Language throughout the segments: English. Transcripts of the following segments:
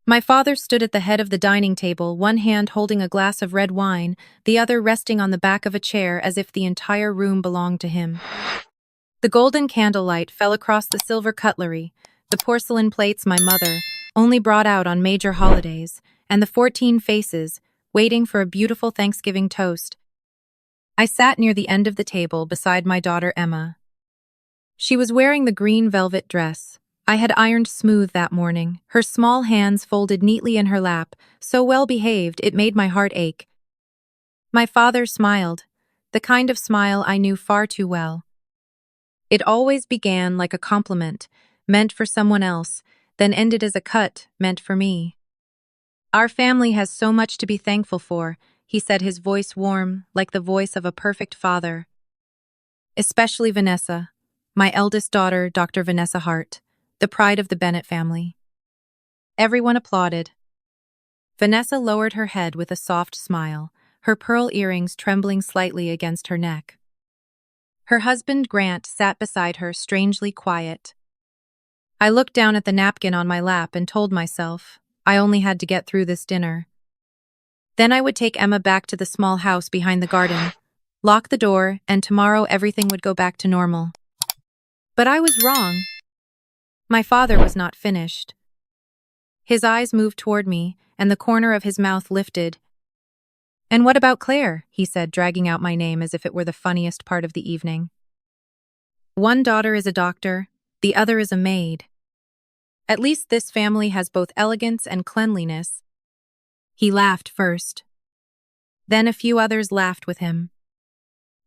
My father stood at the head of the dining table, one hand holding a glass of red wine, the other resting on the back of a chair as if the entire room belonged to him. The golden candlelight fell across the silver cutlery, the porcelain plates my mother only brought out on major holidays, and the 14 faces, waiting for a beautiful Thanksgiving toast. I sat near the end of the table beside my daughter Emma. She was wearing the green velvet dress I had ironed smooth that morning, her small hands folded neatly in her lap, so well behaved it made my heart ache. My father smiled, the kind of smile I knew far too well. It always began like a compliment, meant for someone else, then ended as a cut, meant for me. "Our family has so much to be thankful for," he said, his voice warm, like the voice of a perfect father. "Especially Vanessa, my eldest daughter, Dr. Vanessa Hart, the pride of the Bennett family." Everyone applauded. Vanessa lowered her head with a soft smile, her pearl earrings trembling slightly against her neck. Her husband, Grant, sat beside her, strangely quiet. I looked down at the napkin on my lap and told myself I only had to get through this dinner. Then I would take Emma back to the small house behind the garden, lock the door, and tomorrow everything would go back to normal. But I was wrong. My father was not finished. His eyes moved toward me, and the corner of his mouth lifted. "And what about Claire?" he said, dragging out my name as if it were the funniest part of the evening. "One daughter is a doctor, the other is a maid. At least this family has both elegance and cleanliness." He laughed first. Then a few others laughed with him.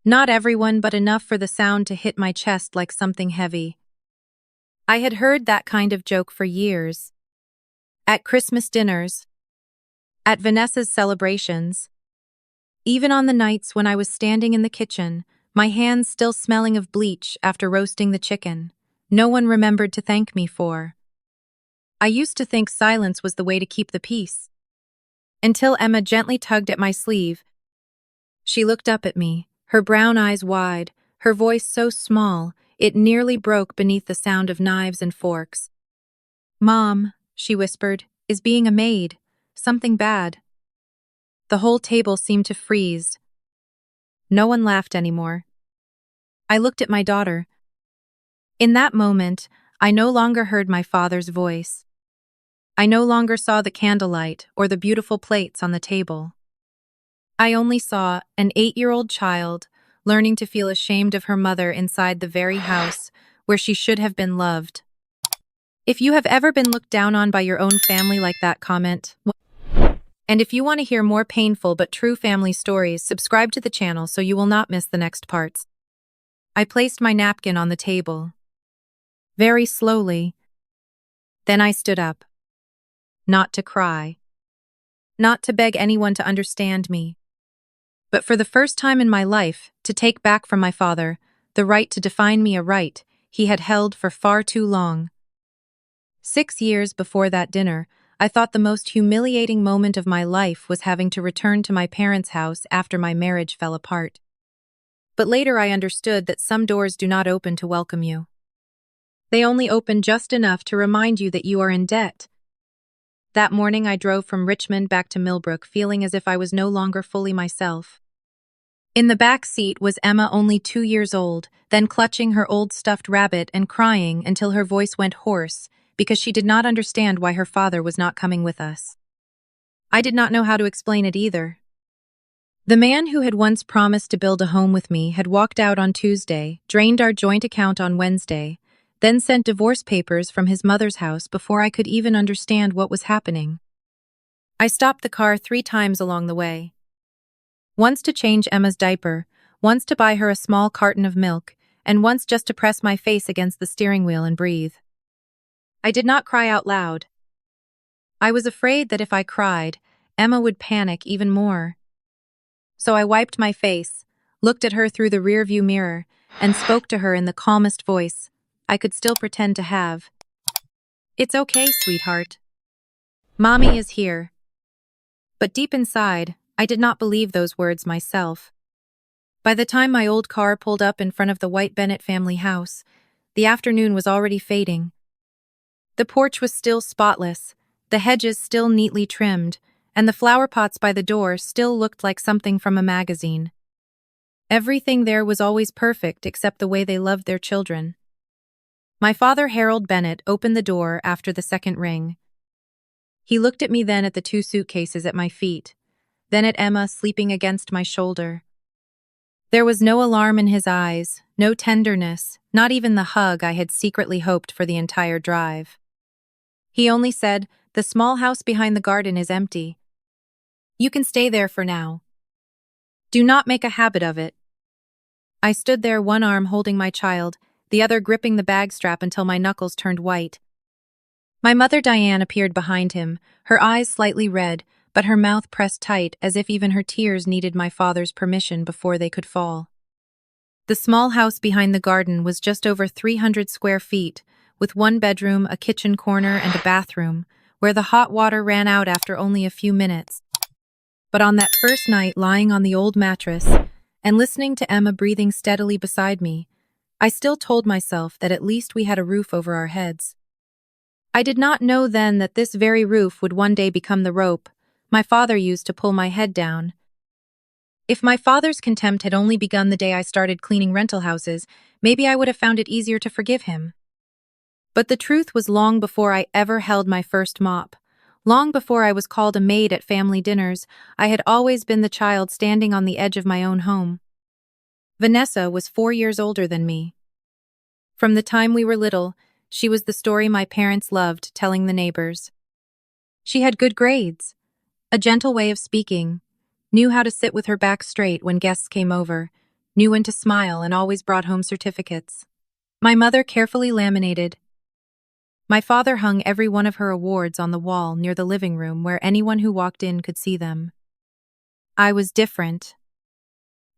Not everyone, but enough for the sound to hit my chest like something heavy. I had heard that kind of joke for years. At Christmas dinners, at Vanessa's celebrations, even on the nights when I was standing in the kitchen, my hands still smelling of bleach after roasting the chicken, no one remembered to thank me for. I used to think silence was the way to keep the peace. Until Emma gently tugged at my sleeve. She looked up at me, her brown eyes wide, her voice so small, it nearly broke beneath the sound of knives and forks. "Mom," she whispered, "is being a maid. Something bad." The whole table seemed to freeze. No one laughed anymore. I looked at my daughter. In that moment, I no longer heard my father's voice. I no longer saw the candlelight or the beautiful plates on the table. I only saw an 8-year-old child learning to feel ashamed of her mother inside the very house where she should have been loved. If you have ever been looked down on by your own family like that, comment. And if you want to hear more painful but true family stories, subscribe to the channel so you will not miss the next parts. I placed my napkin on the table. Very slowly. Then I stood up. Not to cry. Not to beg anyone to understand me. But for the first time in my life, to take back from my father the right to define me, a right he had held for far too long. 6 years before that dinner, I thought the most humiliating moment of my life was having to return to my parents' house after my marriage fell apart. But later I understood that some doors do not open to welcome you. They only open just enough to remind you that you are in debt. That morning I drove from Richmond back to Millbrook feeling as if I was no longer fully myself. In the back seat was Emma, only 2 years old, then clutching her old stuffed rabbit and crying until her voice went hoarse because she did not understand why her father was not coming with us. I did not know how to explain it either. The man who had once promised to build a home with me had walked out on Tuesday, drained our joint account on Wednesday, then sent divorce papers from his mother's house before I could even understand what was happening. I stopped the car 3 times along the way. Once to change Emma's diaper, once to buy her a small carton of milk, and once just to press my face against the steering wheel and breathe. I did not cry out loud. I was afraid that if I cried, Emma would panic even more. So I wiped my face, looked at her through the rearview mirror, and spoke to her in the calmest voice I could still pretend to have. "It's okay, sweetheart. Mommy is here." But deep inside, I did not believe those words myself. By the time my old car pulled up in front of the white Bennett family house, the afternoon was already fading. The porch was still spotless, the hedges still neatly trimmed, and the flower pots by the door still looked like something from a magazine. Everything there was always perfect except the way they loved their children. My father, Harold Bennett, opened the door after the second ring. He looked at me, then at the 2 suitcases at my feet, then at Emma sleeping against my shoulder. There was no alarm in his eyes, no tenderness, not even the hug I had secretly hoped for the entire drive. He only said, "The small house behind the garden is empty. You can stay there for now. Do not make a habit of it." I stood there, one arm holding my child, the other gripping the bag strap until my knuckles turned white. My mother, Diane, appeared behind him, her eyes slightly red, but her mouth pressed tight as if even her tears needed my father's permission before they could fall. The small house behind the garden was just over 300 square feet, with 1 bedroom, a kitchen corner, and a bathroom, where the hot water ran out after only a few minutes. But on that first night, lying on the old mattress and listening to Emma breathing steadily beside me, I still told myself that at least we had a roof over our heads. I did not know then that this very roof would one day become the rope my father used to pull my head down. If my father's contempt had only begun the day I started cleaning rental houses, maybe I would have found it easier to forgive him. But the truth was, long before I ever held my first mop, long before I was called a maid at family dinners, I had always been the child standing on the edge of my own home. Vanessa was 4 years older than me. From the time we were little, she was the story my parents loved telling the neighbors. She had good grades, a gentle way of speaking, knew how to sit with her back straight when guests came over, knew when to smile, and always brought home certificates. My mother carefully laminated. My father hung every one of her awards on the wall near the living room where anyone who walked in could see them. I was different.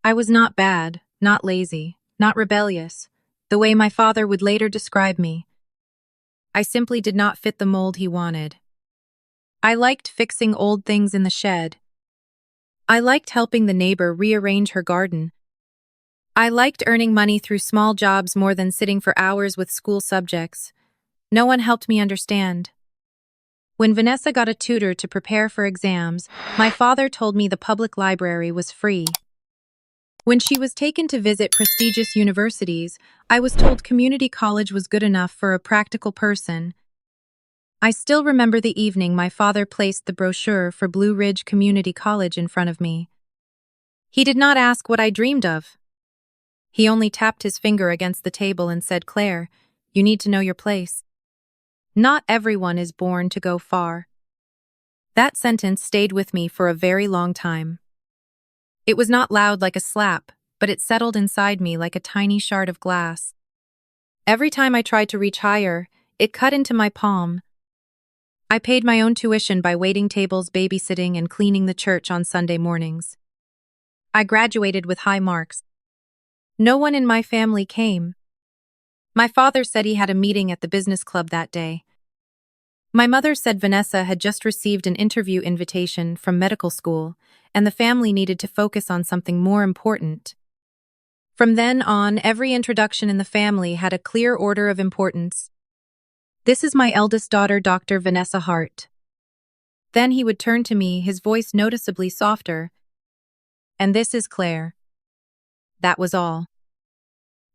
I was not bad, not lazy, not rebellious, the way my father would later describe me. I simply did not fit the mold he wanted. I liked fixing old things in the shed. I liked helping the neighbor rearrange her garden. I liked earning money through small jobs more than sitting for hours with school subjects. No one helped me understand. When Vanessa got a tutor to prepare for exams, my father told me the public library was free. When she was taken to visit prestigious universities, I was told community college was good enough for a practical person. I still remember the evening my father placed the brochure for Blue Ridge Community College in front of me. He did not ask what I dreamed of. He only tapped his finger against the table and said, "Claire, you need to know your place. Not everyone is born to go far." That sentence stayed with me for a very long time. It was not loud like a slap, but it settled inside me like a tiny shard of glass. Every time I tried to reach higher, it cut into my palm. I paid my own tuition by waiting tables, babysitting, and cleaning the church on Sunday mornings. I graduated with high marks. No one in my family came. My father said he had a meeting at the business club that day. My mother said Vanessa had just received an interview invitation from medical school, and the family needed to focus on something more important. From then on, every introduction in the family had a clear order of importance. "This is my eldest daughter, Dr. Vanessa Hart." Then he would turn to me, his voice noticeably softer. "And this is Claire." That was all.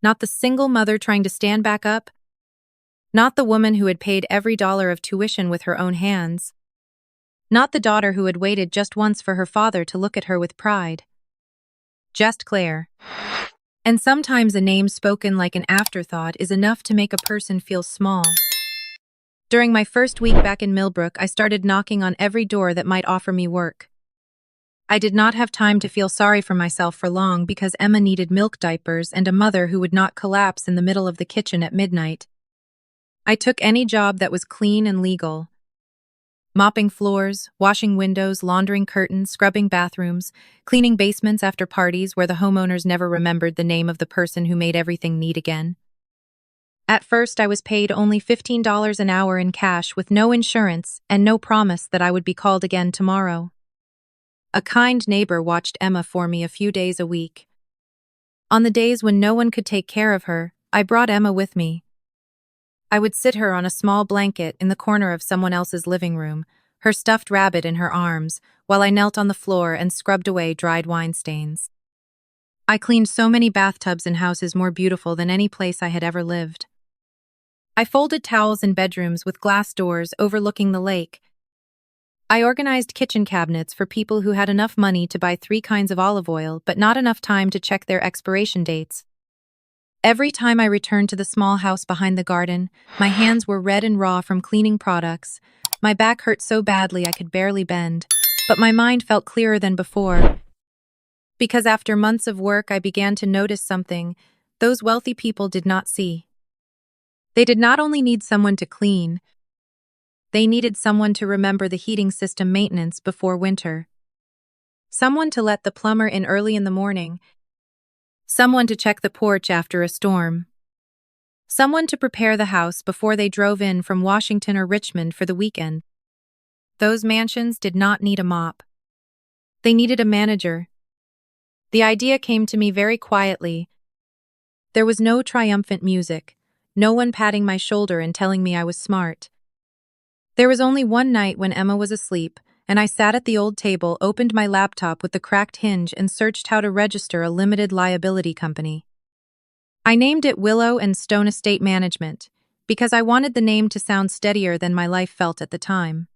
Not the single mother trying to stand back up. Not the woman who had paid every dollar of tuition with her own hands. Not the daughter who had waited just once for her father to look at her with pride. Just Claire. And sometimes a name spoken like an afterthought is enough to make a person feel small. During my first week back in Millbrook, I started knocking on every door that might offer me work. I did not have time to feel sorry for myself for long because Emma needed milk diapers and a mother who would not collapse in the middle of the kitchen at midnight. I took any job that was clean and legal. Mopping floors, washing windows, laundering curtains, scrubbing bathrooms, cleaning basements after parties where the homeowners never remembered the name of the person who made everything neat again. At first, I was paid only $15 an hour in cash with no insurance and no promise that I would be called again tomorrow. A kind neighbor watched Emma for me a few days a week. On the days when no one could take care of her, I brought Emma with me. I would sit her on a small blanket in the corner of someone else's living room, her stuffed rabbit in her arms, while I knelt on the floor and scrubbed away dried wine stains. I cleaned so many bathtubs in houses more beautiful than any place I had ever lived. I folded towels in bedrooms with glass doors overlooking the lake. I organized kitchen cabinets for people who had enough money to buy 3 kinds of olive oil but not enough time to check their expiration dates. Every time I returned to the small house behind the garden, my hands were red and raw from cleaning products. My back hurt so badly I could barely bend, but my mind felt clearer than before. Because after months of work, I began to notice something those wealthy people did not see. They did not only need someone to clean, they needed someone to remember the heating system maintenance before winter. Someone to let the plumber in early in the morning. Someone to check the porch after a storm. Someone to prepare the house before they drove in from Washington or Richmond for the weekend. Those mansions did not need a mop. They needed a manager. The idea came to me very quietly. There was no triumphant music, no one patting my shoulder and telling me I was smart. There was only one night when Emma was asleep, and I sat at the old table, opened my laptop with the cracked hinge, and searched how to register a limited liability company. I named it Willow and Stone Estate Management, because I wanted the name to sound steadier than my life felt at the time.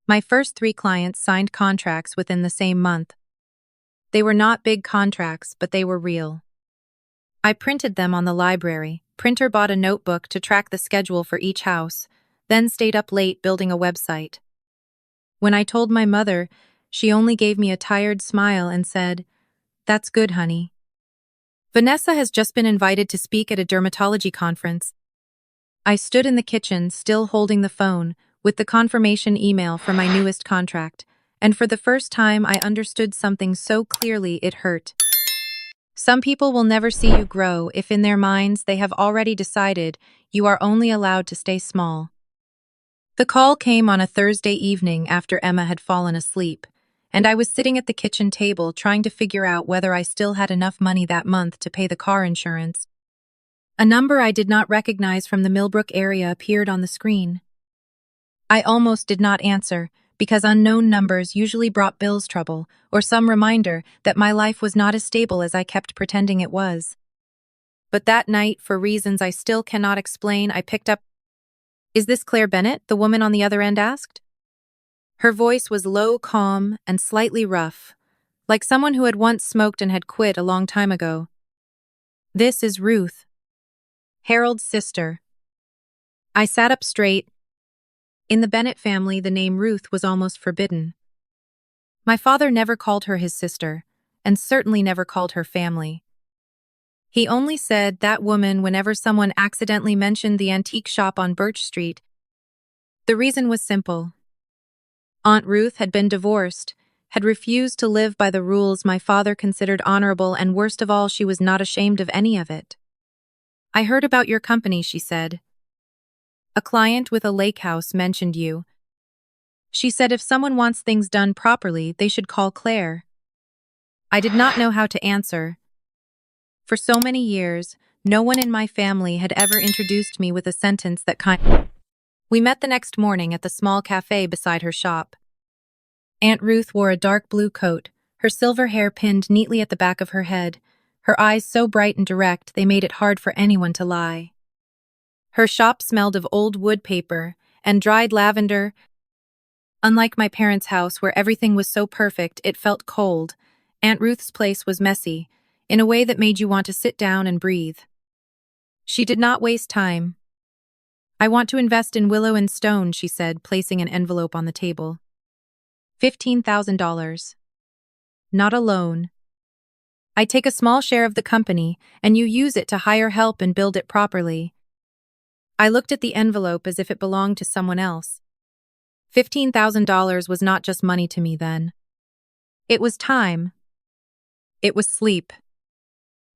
My first 3 clients signed contracts within the same month. They were not big contracts, but they were real. I printed them on the library. Printer bought a notebook to track the schedule for each house, then stayed up late building a website. When I told my mother, she only gave me a tired smile and said, "That's good, honey." Vanessa has just been invited to speak at a dermatology conference. I stood in the kitchen, still holding the phone, with the confirmation email for my newest contract, and for the first time I understood something so clearly it hurt. Some people will never see you grow if in their minds they have already decided you are only allowed to stay small. The call came on a Thursday evening after Emma had fallen asleep, and I was sitting at the kitchen table trying to figure out whether I still had enough money that month to pay the car insurance. A number I did not recognize from the Millbrook area appeared on the screen. I almost did not answer, because unknown numbers usually brought bills trouble, or some reminder that my life was not as stable as I kept pretending it was. But that night, for reasons I still cannot explain, I picked up. "Is this Claire Bennett?" the woman on the other end asked. Her voice was low, calm, and slightly rough, like someone who had once smoked and had quit a long time ago. "This is Ruth, Harold's sister." I sat up straight. In the Bennett family, the name Ruth was almost forbidden. My father never called her his sister, and certainly never called her family. He only said "that woman" whenever someone accidentally mentioned the antique shop on Birch Street. The reason was simple. Aunt Ruth had been divorced, had refused to live by the rules my father considered honorable, and worst of all, she was not ashamed of any of it. "I heard about your company," she said. "A client with a lake house mentioned you. She said if someone wants things done properly, they should call Claire." I did not know how to answer. For so many years, no one in my family had ever introduced me with a sentence that kind. We met the next morning at the small cafe beside her shop. Aunt Ruth wore a dark blue coat, her silver hair pinned neatly at the back of her head, her eyes so bright and direct they made it hard for anyone to lie. Her shop smelled of old wood paper and dried lavender. Unlike my parents' house where everything was so perfect it felt cold, Aunt Ruth's place was messy, in a way that made you want to sit down and breathe. She did not waste time. "I want to invest in Willow and Stone," she said, placing an envelope on the table. $15,000. Not a loan. I take a small share of the company, and you use it to hire help and build it properly. I looked at the envelope as if it belonged to someone else. $15,000 was not just money to me then. It was time. It was sleep.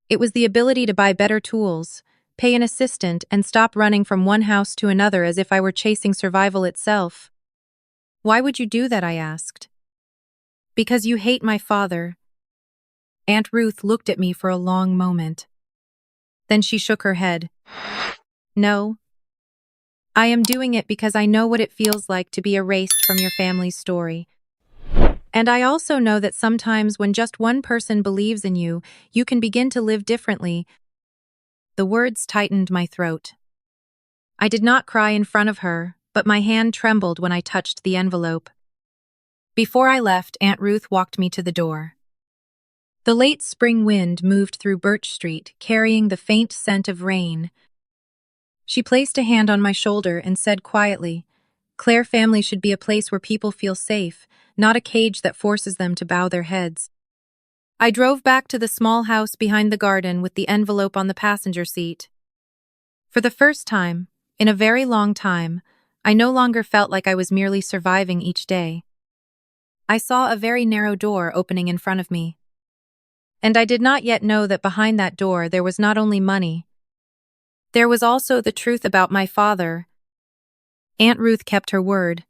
It was the ability to buy better tools, pay an assistant, and stop running from one house to another as if I were chasing survival itself. "Why would you do that?" I asked. "Because you hate my father." Aunt Ruth looked at me for a long moment. Then she shook her head. "No, I am doing it because I know what it feels like to be erased from your family's story. And I also know that sometimes when just one person believes in you, you can begin to live differently. The words tightened my throat. I did not cry in front of her, but my hand trembled when I touched the envelope. Before I left, Aunt Ruth walked me to the door. The late spring wind moved through Birch Street, carrying the faint scent of rain. She placed a hand on my shoulder and said quietly, "Claire family should be a place where people feel safe, not a cage that forces them to bow their heads." I drove back to the small house behind the garden with the envelope on the passenger seat. For the first time, in a very long time, I no longer felt like I was merely surviving each day. I saw a very narrow door opening in front of me. And I did not yet know that behind that door there was not only money. There was also the truth about my father. Aunt Ruth kept her word.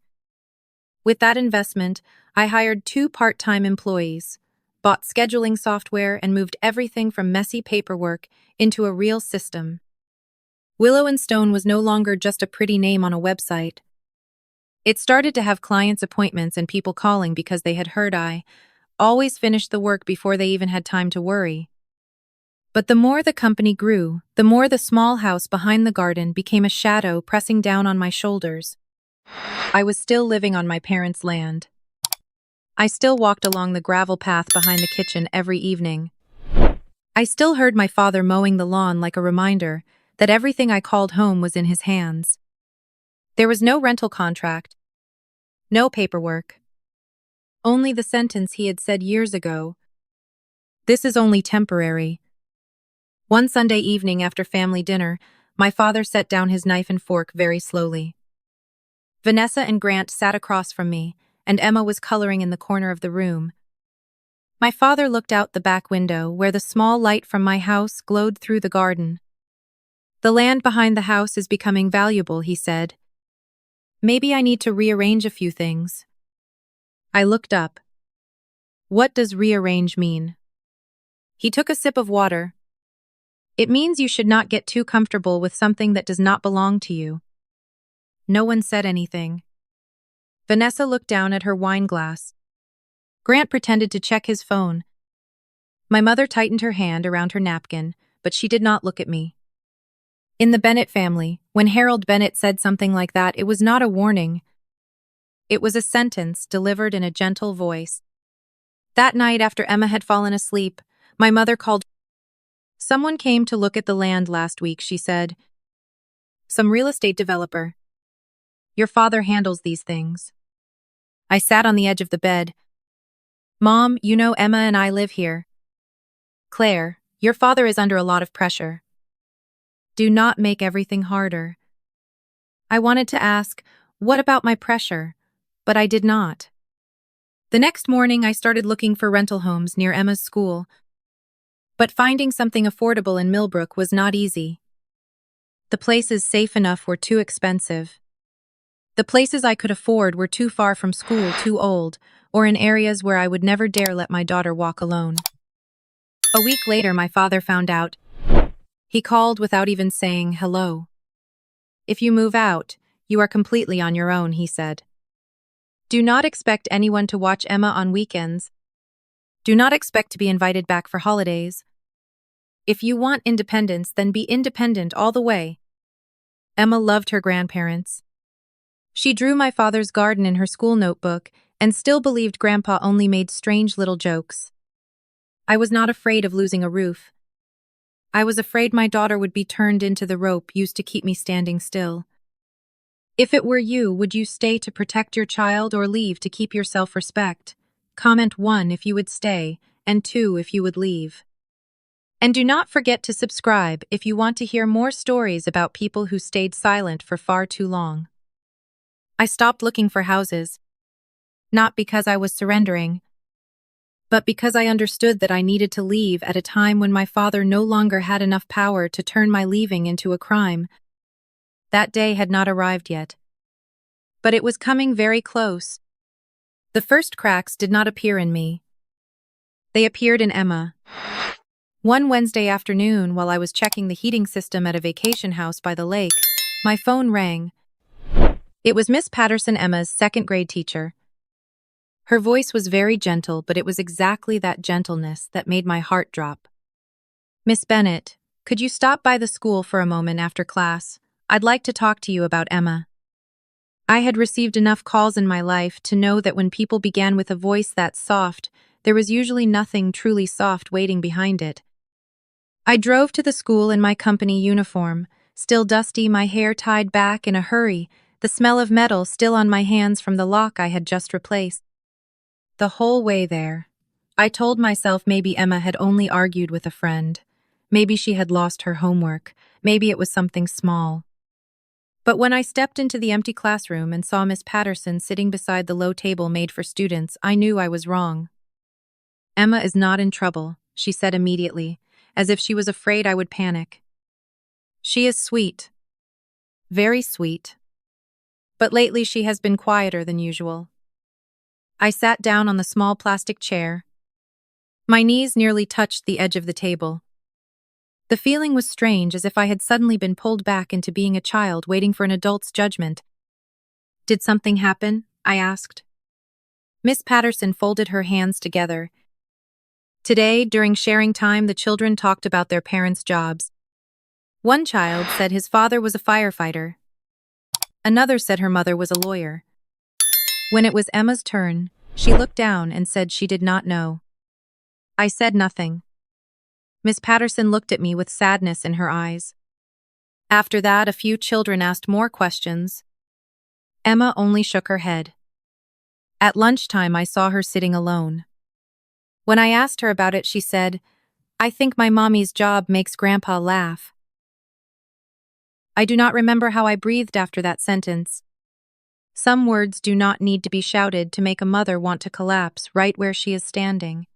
With that investment, I hired 2 part-time employees, bought scheduling software, and moved everything from messy paperwork into a real system. Willow and Stone was no longer just a pretty name on a website. It started to have clients' appointments and people calling because they had heard I always finished the work before they even had time to worry. But the more the company grew, the more the small house behind the garden became a shadow pressing down on my shoulders. I was still living on my parents' land. I still walked along the gravel path behind the kitchen every evening. I still heard my father mowing the lawn like a reminder that everything I called home was in his hands. There was no rental contract, no paperwork. Only the sentence he had said years ago, "This is only temporary." One Sunday evening after family dinner, my father set down his knife and fork very slowly. Vanessa and Grant sat across from me, and Emma was coloring in the corner of the room. My father looked out the back window, where the small light from my house glowed through the garden. "The land behind the house is becoming valuable," he said. "Maybe I need to rearrange a few things." I looked up. "What does rearrange mean?" He took a sip of water. "It means you should not get too comfortable with something that does not belong to you." No one said anything. Vanessa looked down at her wine glass. Grant pretended to check his phone. My mother tightened her hand around her napkin, but she did not look at me. In the Bennett family, when Harold Bennett said something like that, it was not a warning. It was a sentence delivered in a gentle voice. That night, after Emma had fallen asleep, my mother called. "Someone came to look at the land last week," she said. "Some real estate developer. Your father handles these things." I sat on the edge of the bed. "Mom, you know Emma and I live here." "Claire, your father is under a lot of pressure. Do not make everything harder." I wanted to ask, what about my pressure? But I did not. The next morning, I started looking for rental homes near Emma's school. But finding something affordable in Millbrook was not easy. The places safe enough were too expensive. The places I could afford were too far from school, too old, or in areas where I would never dare let my daughter walk alone. A week later, my father found out. He called without even saying hello. "If you move out, you are completely on your own," he said. "Do not expect anyone to watch Emma on weekends. Do not expect to be invited back for holidays. If you want independence, then be independent all the way." Emma loved her grandparents. She drew my father's garden in her school notebook and still believed Grandpa only made strange little jokes. I was not afraid of losing a roof. I was afraid my daughter would be turned into the rope used to keep me standing still. If it were you, would you stay to protect your child or leave to keep your self-respect? Comment 1 if you would stay, and 2 if you would leave. And do not forget to subscribe if you want to hear more stories about people who stayed silent for far too long. I stopped looking for houses. Not because I was surrendering, but because I understood that I needed to leave at a time when my father no longer had enough power to turn my leaving into a crime. That day had not arrived yet. But it was coming very close. The first cracks did not appear in me. They appeared in Emma. One Wednesday afternoon, while I was checking the heating system at a vacation house by the lake, my phone rang. It was Miss Patterson, Emma's second-grade teacher. Her voice was very gentle, but it was exactly that gentleness that made my heart drop. "Miss Bennett, could you stop by the school for a moment after class? I'd like to talk to you about Emma." I had received enough calls in my life to know that when people began with a voice that soft, there was usually nothing truly soft waiting behind it. I drove to the school in my company uniform, still dusty, my hair tied back in a hurry, the smell of metal still on my hands from the lock I had just replaced. The whole way there, I told myself maybe Emma had only argued with a friend. Maybe she had lost her homework. Maybe it was something small. But when I stepped into the empty classroom and saw Miss Patterson sitting beside the low table made for students, I knew I was wrong. "Emma is not in trouble," she said immediately, as if she was afraid I would panic. "She is sweet. Very sweet. But lately she has been quieter than usual." I sat down on the small plastic chair. My knees nearly touched the edge of the table. The feeling was strange, as if I had suddenly been pulled back into being a child waiting for an adult's judgment. "Did something happen?" I asked. Miss Patterson folded her hands together. Today, during sharing time, the children talked about their parents' jobs. One child said his father was a firefighter. Another said her mother was a lawyer. When it was Emma's turn, she looked down and said she did not know. I said nothing. Miss Patterson looked at me with sadness in her eyes. After that, a few children asked more questions. Emma only shook her head. At lunchtime, I saw her sitting alone. When I asked her about it, she said, "I think my mommy's job makes Grandpa laugh." I do not remember how I breathed after that sentence. Some words do not need to be shouted to make a mother want to collapse right where she is standing.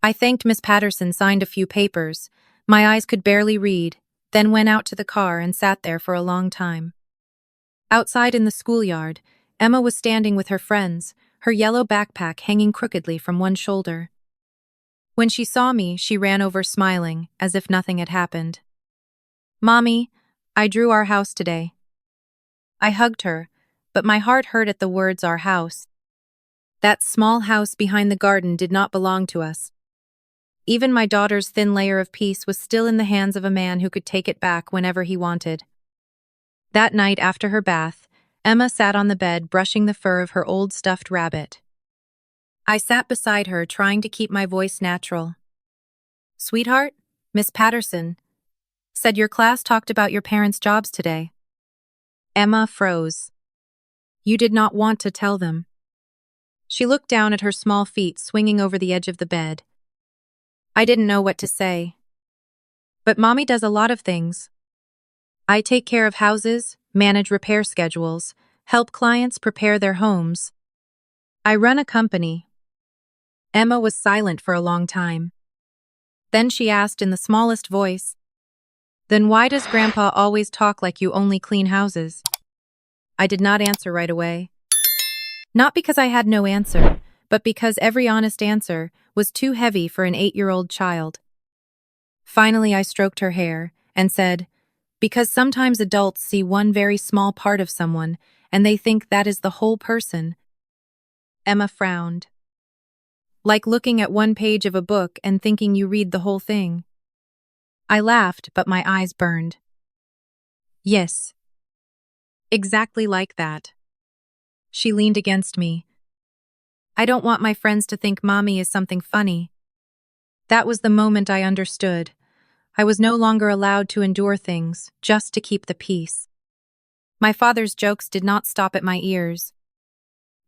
I thanked Miss Patterson, signed a few papers. My eyes could barely read, then went out to the car and sat there for a long time. Outside in the schoolyard, Emma was standing with her friends, her yellow backpack hanging crookedly from one shoulder. When she saw me, she ran over smiling, as if nothing had happened. "Mommy, I drew our house today." I hugged her, but my heart hurt at the words "our house." That small house behind the garden did not belong to us. Even my daughter's thin layer of peace was still in the hands of a man who could take it back whenever he wanted. That night after her bath, Emma sat on the bed brushing the fur of her old stuffed rabbit. I sat beside her, trying to keep my voice natural. "Sweetheart, Miss Patterson said your class talked about your parents' jobs today." Emma froze. "You did not want to tell them." She looked down at her small feet swinging over the edge of the bed. I didn't know what to say. "But Mommy does a lot of things. I take care of houses, manage repair schedules, help clients prepare their homes. I run a company." Emma was silent for a long time. Then she asked in the smallest voice, "Then why does Grandpa always talk like you only clean houses?" I did not answer right away. Not because I had no answer, but because every honest answer was too heavy for an 8-year-old child. Finally, I stroked her hair and said, "Because sometimes adults see one very small part of someone and they think that is the whole person." Emma frowned. "Like looking at one page of a book and thinking you read the whole thing." I laughed, but my eyes burned. "Yes. Exactly like that." She leaned against me. "I don't want my friends to think Mommy is something funny." That was the moment I understood. I was no longer allowed to endure things, just to keep the peace. My father's jokes did not stop at my ears.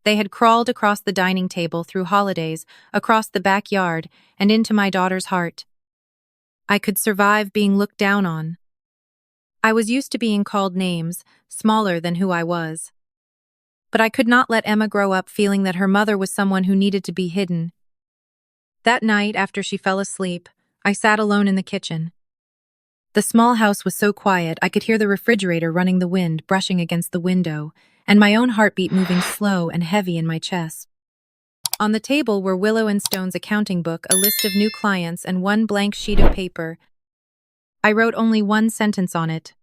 They had crawled across the dining table through holidays, across the backyard, and into my daughter's heart. I could survive being looked down on. I was used to being called names, smaller than who I was. But I could not let Emma grow up feeling that her mother was someone who needed to be hidden. That night, after she fell asleep, I sat alone in the kitchen. The small house was so quiet I could hear the refrigerator running, the wind brushing against the window, and my own heartbeat moving slow and heavy in my chest. On the table were Willow and Stone's accounting book, a list of new clients, and one blank sheet of paper. I wrote only one sentence on it.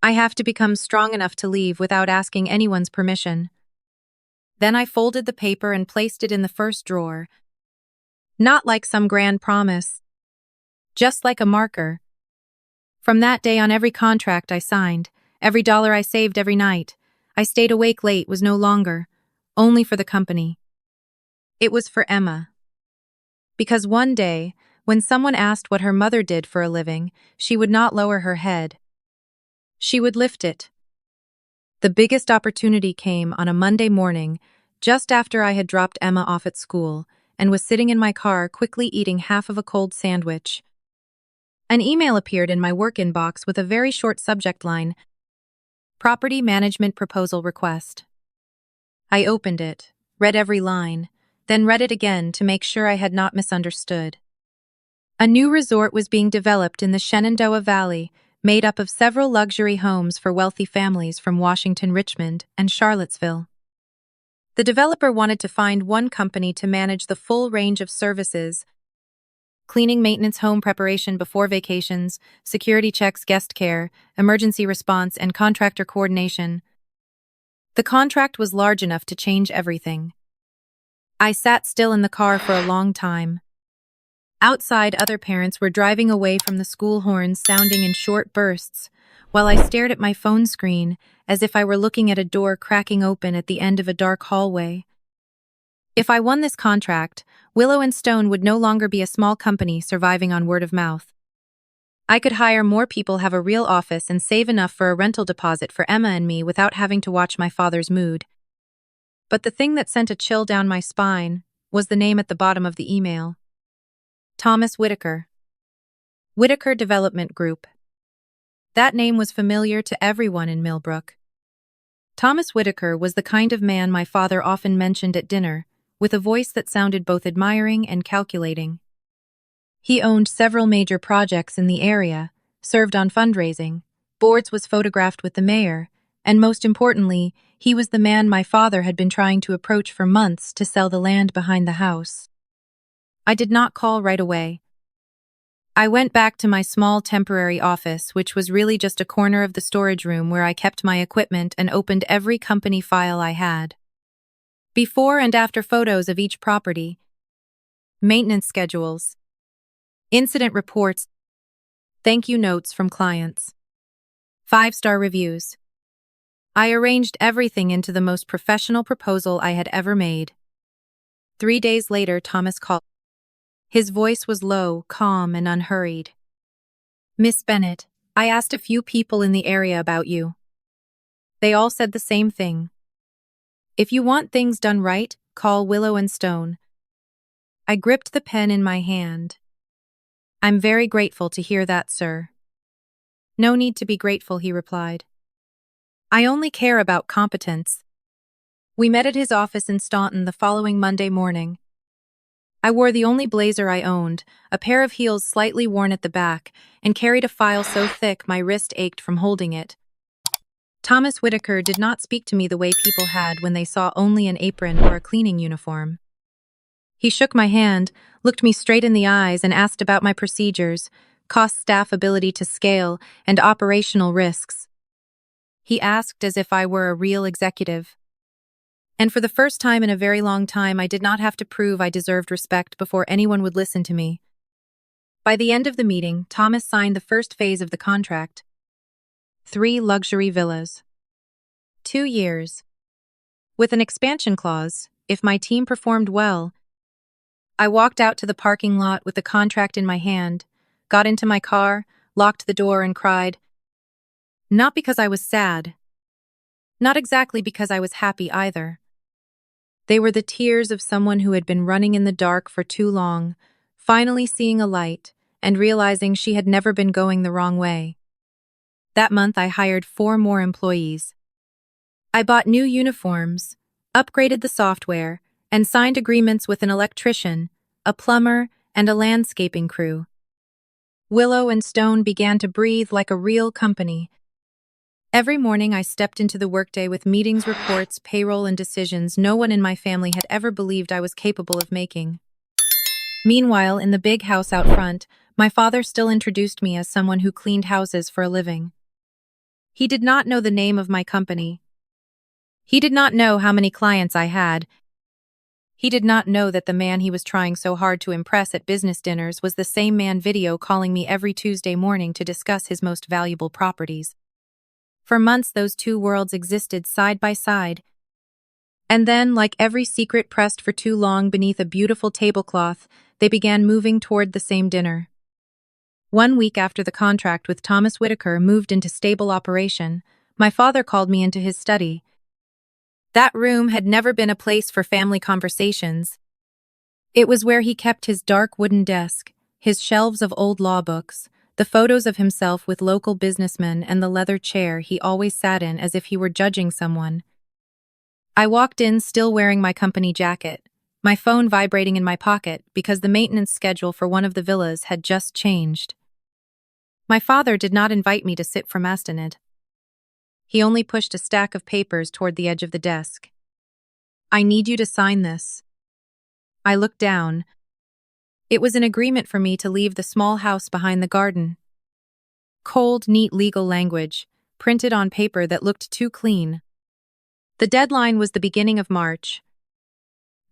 I have to become strong enough to leave without asking anyone's permission. Then I folded the paper and placed it in the first drawer. Not like some grand promise, just like a marker. From that day on, every contract I signed, every dollar I saved every night, I stayed awake late was no longer only for the company. It was for Emma. Because one day, when someone asked what her mother did for a living, she would not lower her head. She would lift it. The biggest opportunity came on a Monday morning, just after I had dropped Emma off at school and was sitting in my car quickly eating half of a cold sandwich. An email appeared in my work inbox with a very short subject line: Property Management Proposal Request. I opened it, read every line, then read it again to make sure I had not misunderstood. A new resort was being developed in the Shenandoah Valley, made up of several luxury homes for wealthy families from Washington, Richmond, and Charlottesville. The developer wanted to find one company to manage the full range of services: cleaning, maintenance, home preparation before vacations, security checks, guest care, emergency response, and contractor coordination. The contract was large enough to change everything. I sat still in the car for a long time. Outside, other parents were driving away from the school horns sounding in short bursts, while I stared at my phone screen as if I were looking at a door cracking open at the end of a dark hallway. If I won this contract, Willow and Stone would no longer be a small company surviving on word of mouth. I could hire more people, have a real office, and save enough for a rental deposit for Emma and me without having to watch my father's mood. But the thing that sent a chill down my spine was the name at the bottom of the email. Thomas Whitaker. Whitaker Development Group. That name was familiar to everyone in Millbrook. Thomas Whitaker was the kind of man my father often mentioned at dinner, with a voice that sounded both admiring and calculating. He owned several major projects in the area, served on fundraising, boards, was photographed with the mayor, and most importantly, he was the man my father had been trying to approach for months to sell the land behind the house. I did not call right away. I went back to my small temporary office, which was really just a corner of the storage room where I kept my equipment, and opened every company file I had. Before and after photos of each property, maintenance schedules, incident reports, thank you notes from clients, 5-star reviews. I arranged everything into the most professional proposal I had ever made. 3 days later, Thomas called. His voice was low, calm, and unhurried. Miss Bennett, I asked a few people in the area about you. They all said the same thing. If you want things done right, call Willow and Stone. I gripped the pen in my hand. I'm very grateful to hear that, sir. No need to be grateful, he replied. I only care about competence. We met at his office in Staunton the following Monday morning. I wore the only blazer I owned, a pair of heels slightly worn at the back, and carried a file so thick my wrist ached from holding it. Thomas Whitaker did not speak to me the way people had when they saw only an apron or a cleaning uniform. He shook my hand, looked me straight in the eyes, and asked about my procedures, cost, staff ability to scale, and operational risks. He asked as if I were a real executive. And for the first time in a very long time, I did not have to prove I deserved respect before anyone would listen to me. By the end of the meeting, Thomas signed the first phase of the contract. 3 luxury villas. 2 years. With an expansion clause, if my team performed well. I walked out to the parking lot with the contract in my hand, got into my car, locked the door, and cried. Not because I was sad. Not exactly because I was happy either. They were the tears of someone who had been running in the dark for too long, finally seeing a light and realizing she had never been going the wrong way. That month, I hired 4 more employees. I bought new uniforms, upgraded the software, and signed agreements with an electrician, a plumber, and a landscaping crew. Willow and Stone began to breathe like a real company. Every morning I stepped into the workday with meetings, reports, payroll, and decisions no one in my family had ever believed I was capable of making. Meanwhile, in the big house out front, my father still introduced me as someone who cleaned houses for a living. He did not know the name of my company. He did not know how many clients I had. He did not know that the man he was trying so hard to impress at business dinners was the same man video calling me every Tuesday morning to discuss his most valuable properties. For months, those two worlds existed side by side. And then, like every secret pressed for too long beneath a beautiful tablecloth, they began moving toward the same dinner. 1 week after the contract with Thomas Whitaker moved into stable operation, my father called me into his study. That room had never been a place for family conversations. It was where he kept his dark wooden desk, his shelves of old law books, the photos of himself with local businessmen, and the leather chair he always sat in as if he were judging someone. I walked in still wearing my company jacket, my phone vibrating in my pocket because the maintenance schedule for one of the villas had just changed. My father did not invite me to sit for Mastanid. He only pushed a stack of papers toward the edge of the desk. "I need you to sign this." I looked down. It was an agreement for me to leave the small house behind the garden. Cold, neat legal language, printed on paper that looked too clean. The deadline was the beginning of March.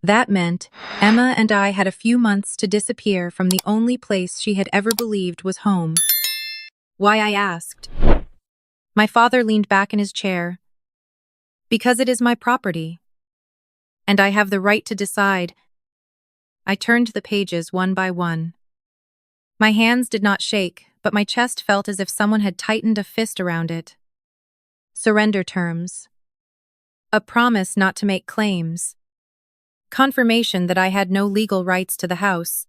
That meant Emma and I had a few months to disappear from the only place she had ever believed was home. Why, I asked. My father leaned back in his chair. "Because it is my property. And I have the right to decide." I turned the pages one by one. My hands did not shake, but my chest felt as if someone had tightened a fist around it. Surrender terms. A promise not to make claims. Confirmation that I had no legal rights to the house.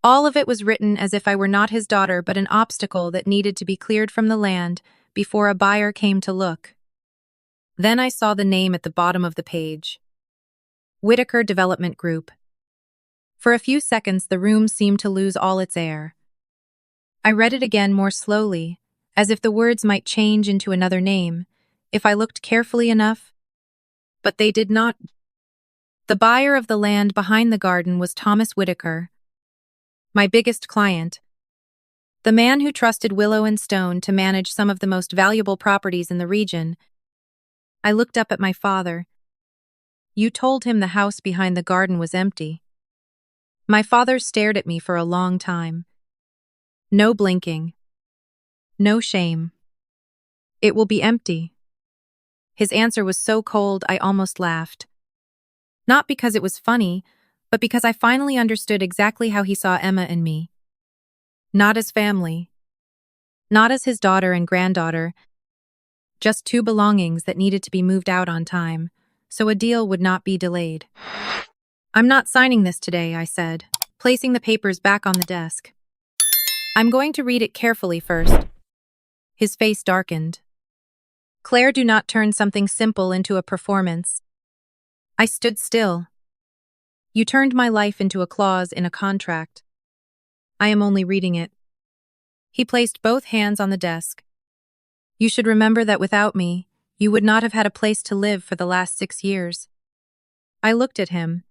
All of it was written as if I were not his daughter but an obstacle that needed to be cleared from the land before a buyer came to look. Then I saw the name at the bottom of the page. Whitaker Development Group. For a few seconds, the room seemed to lose all its air. I read it again more slowly, as if the words might change into another name, if I looked carefully enough. But they did not. The buyer of the land behind the garden was Thomas Whitaker, my biggest client, the man who trusted Willow and Stone to manage some of the most valuable properties in the region. I looked up at my father. "You told him the house behind the garden was empty." My father stared at me for a long time. No blinking. No shame. "It will be empty." His answer was so cold I almost laughed. Not because it was funny, but because I finally understood exactly how he saw Emma and me. Not as family. Not as his daughter and granddaughter. Just two belongings that needed to be moved out on time, so a deal would not be delayed. "I'm not signing this today," I said, placing the papers back on the desk. "I'm going to read it carefully first." His face darkened. "Claire, do not turn something simple into a performance." I stood still. "You turned my life into a clause in a contract. I am only reading it." He placed both hands on the desk. "You should remember that without me, you would not have had a place to live for the last 6 years." I looked at him.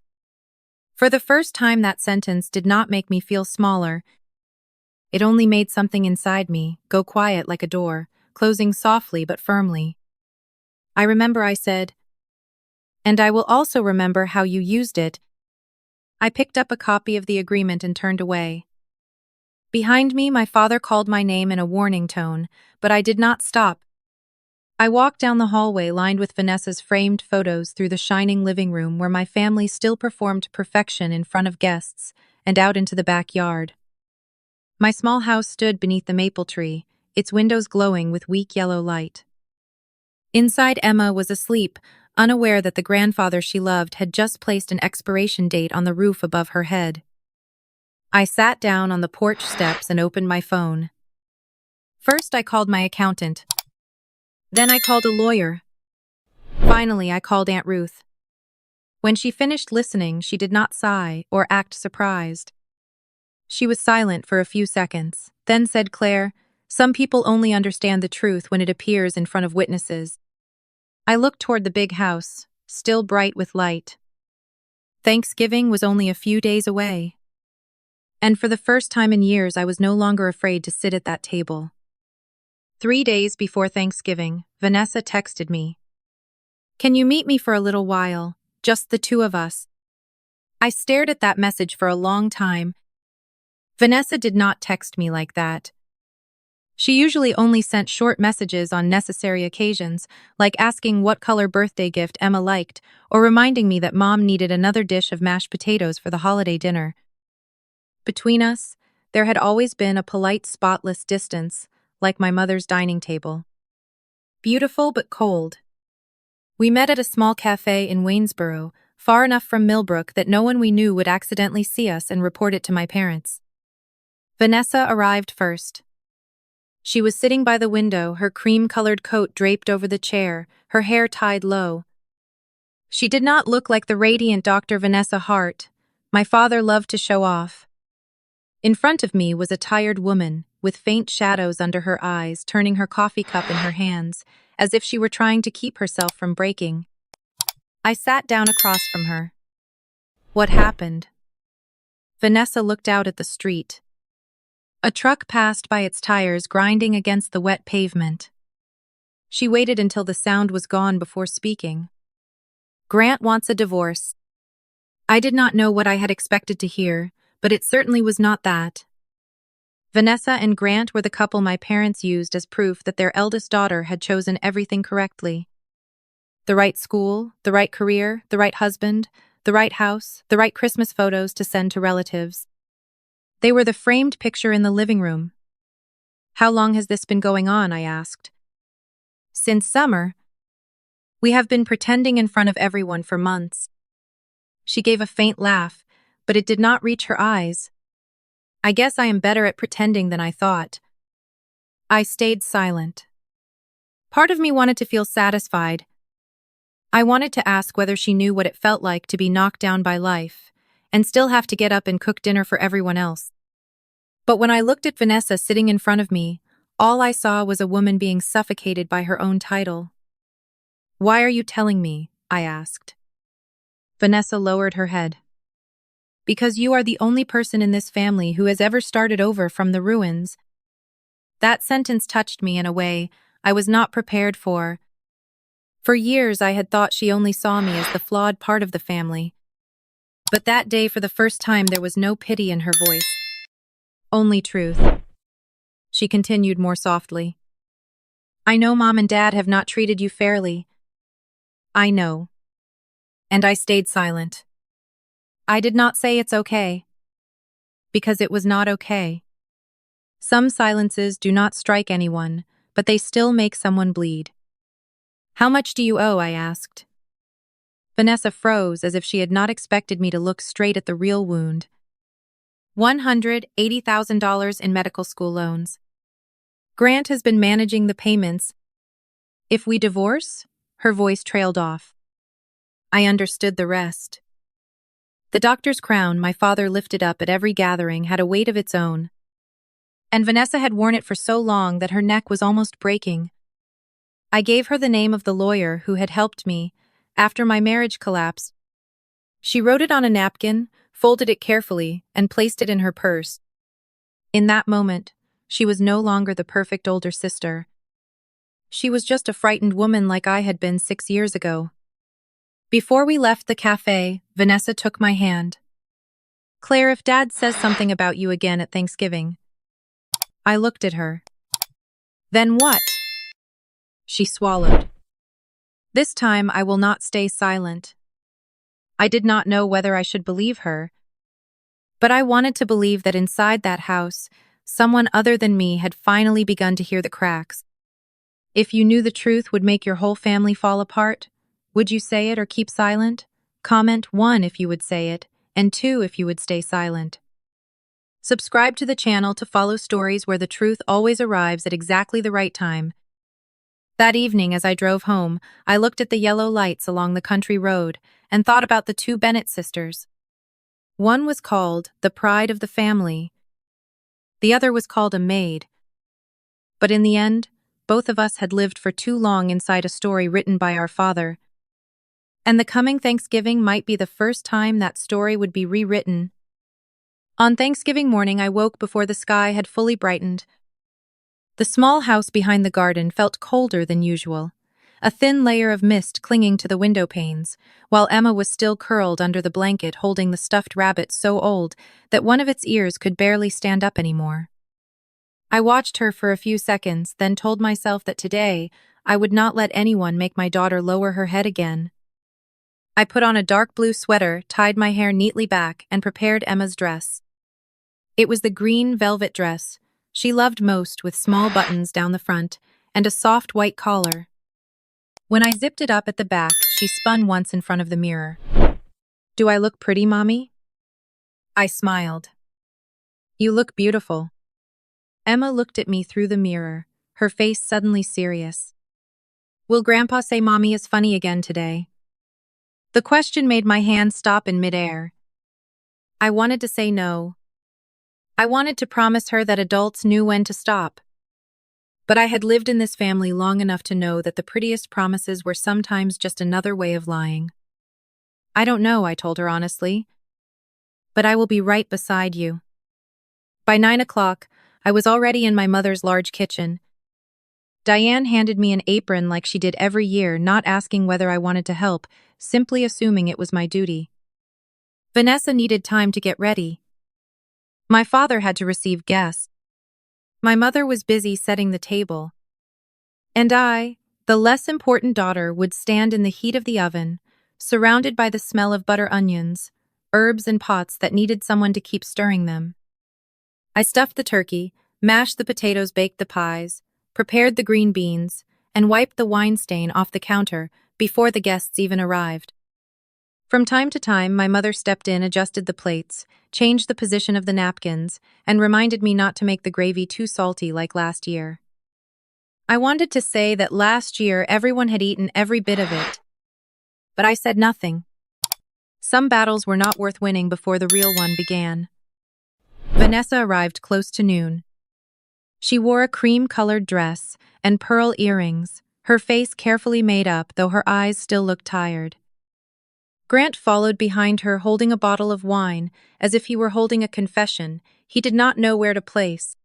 For the first time, that sentence did not make me feel smaller. It only made something inside me go quiet like a door, closing softly but firmly. "I remember," I said. "And I will also remember how you used it." I picked up a copy of the agreement and turned away. Behind me, my father called my name in a warning tone, but I did not stop. I walked down the hallway lined with Vanessa's framed photos through the shining living room where my family still performed perfection in front of guests, and out into the backyard. My small house stood beneath the maple tree, its windows glowing with weak yellow light. Inside, Emma was asleep, unaware that the grandfather she loved had just placed an expiration date on the roof above her head. I sat down on the porch steps and opened my phone. First, I called my accountant. Then I called a lawyer. Finally, I called Aunt Ruth. When she finished listening, she did not sigh or act surprised. She was silent for a few seconds, then said, "Claire, some people only understand the truth when it appears in front of witnesses." I looked toward the big house, still bright with light. Thanksgiving was only a few days away. And for the first time in years, I was no longer afraid to sit at that table. 3 days before Thanksgiving, Vanessa texted me. "Can you meet me for a little while? Just the two of us." I stared at that message for a long time. Vanessa did not text me like that. She usually only sent short messages on necessary occasions, like asking what color birthday gift Emma liked, or reminding me that Mom needed another dish of mashed potatoes for the holiday dinner. Between us, there had always been a polite, spotless distance, like my mother's dining table. Beautiful but cold. We met at a small cafe in Waynesboro, far enough from Millbrook that no one we knew would accidentally see us and report it to my parents. Vanessa arrived first. She was sitting by the window, her cream-colored coat draped over the chair, her hair tied low. She did not look like the radiant Dr. Vanessa Hart my father loved to show off. In front of me was a tired woman, with faint shadows under her eyes, turning her coffee cup in her hands, as if she were trying to keep herself from breaking. I sat down across from her. What happened? Vanessa looked out at the street. A truck passed by, its tires grinding against the wet pavement. She waited until the sound was gone before speaking. "Grant wants a divorce." I did not know what I had expected to hear, but it certainly was not that. Vanessa and Grant were the couple my parents used as proof that their eldest daughter had chosen everything correctly. The right school, the right career, the right husband, the right house, the right Christmas photos to send to relatives. They were the framed picture in the living room. "How long has this been going on?" I asked. "Since summer. We have been pretending in front of everyone for months." She gave a faint laugh, but it did not reach her eyes. I guess I am better at pretending than I thought. I stayed silent. Part of me wanted to feel satisfied. I wanted to ask whether she knew what it felt like to be knocked down by life, and still have to get up and cook dinner for everyone else. But when I looked at Vanessa sitting in front of me, all I saw was a woman being suffocated by her own title. "Why are you telling me?" I asked. Vanessa lowered her head. "Because you are the only person in this family who has ever started over from the ruins." That sentence touched me in a way I was not prepared for. For years I had thought she only saw me as the flawed part of the family. But that day, for the first time, there was no pity in her voice. Only truth. She continued more softly. "I know Mom and Dad have not treated you fairly. I know." And I stayed silent. I did not say it's okay. Because it was not okay. Some silences do not strike anyone, but they still make someone bleed. "How much do you owe?" I asked. Vanessa froze as if she had not expected me to look straight at the real wound. $180,000 in medical school loans. Grant has been managing the payments. If we divorce? Her voice trailed off. I understood the rest. The doctor's crown my father lifted up at every gathering had a weight of its own. And Vanessa had worn it for so long that her neck was almost breaking. I gave her the name of the lawyer who had helped me after my marriage collapsed. She wrote it on a napkin, folded it carefully, and placed it in her purse. In that moment, she was no longer the perfect older sister. She was just a frightened woman like I had been 6 years ago. Before we left the cafe, Vanessa took my hand. "Claire, if Dad says something about you again at Thanksgiving." I looked at her. "Then what?" She swallowed. "This time I will not stay silent." I did not know whether I should believe her, but I wanted to believe that inside that house, someone other than me had finally begun to hear the cracks. If you knew the truth would make your whole family fall apart, would you say it or keep silent? Comment 1 if you would say it, and 2 if you would stay silent. Subscribe to the channel to follow stories where the truth always arrives at exactly the right time. That evening, as I drove home, I looked at the yellow lights along the country road and thought about the 2 Bennett sisters. One was called the pride of the family. The other was called a maid. But in the end, both of us had lived for too long inside a story written by our father. And the coming Thanksgiving might be the first time that story would be rewritten. On Thanksgiving morning, I woke before the sky had fully brightened. The small house behind the garden felt colder than usual, a thin layer of mist clinging to the window panes, while Emma was still curled under the blanket holding the stuffed rabbit so old that one of its ears could barely stand up anymore. I watched her for a few seconds, then told myself that today I would not let anyone make my daughter lower her head again. I put on a dark blue sweater, tied my hair neatly back, and prepared Emma's dress. It was the green velvet dress she loved most, with small buttons down the front and a soft white collar. When I zipped it up at the back, she spun once in front of the mirror. "Do I look pretty, Mommy?" I smiled. "You look beautiful." Emma looked at me through the mirror, her face suddenly serious. "Will Grandpa say Mommy is funny again today?" The question made my hand stop in midair. I wanted to say no. I wanted to promise her that adults knew when to stop. But I had lived in this family long enough to know that the prettiest promises were sometimes just another way of lying. "I don't know," I told her honestly. "But I will be right beside you." By 9 o'clock, I was already in my mother's large kitchen. Diane handed me an apron like she did every year, not asking whether I wanted to help, simply assuming it was my duty. Vanessa needed time to get ready. My father had to receive guests. My mother was busy setting the table. And I, the less important daughter, would stand in the heat of the oven, surrounded by the smell of butter onions, herbs and pots that needed someone to keep stirring them. I stuffed the turkey, mashed the potatoes, baked the pies, prepared the green beans, and wiped the wine stain off the counter before the guests even arrived. From time to time, my mother stepped in, adjusted the plates, changed the position of the napkins, and reminded me not to make the gravy too salty like last year. I wanted to say that last year everyone had eaten every bit of it, but I said nothing. Some battles were not worth winning before the real one began. Vanessa arrived close to noon. She wore a cream-colored dress and pearl earrings, her face carefully made up, though her eyes still looked tired. Grant followed behind her, holding a bottle of wine, as if he were holding a confession he did not know where to place.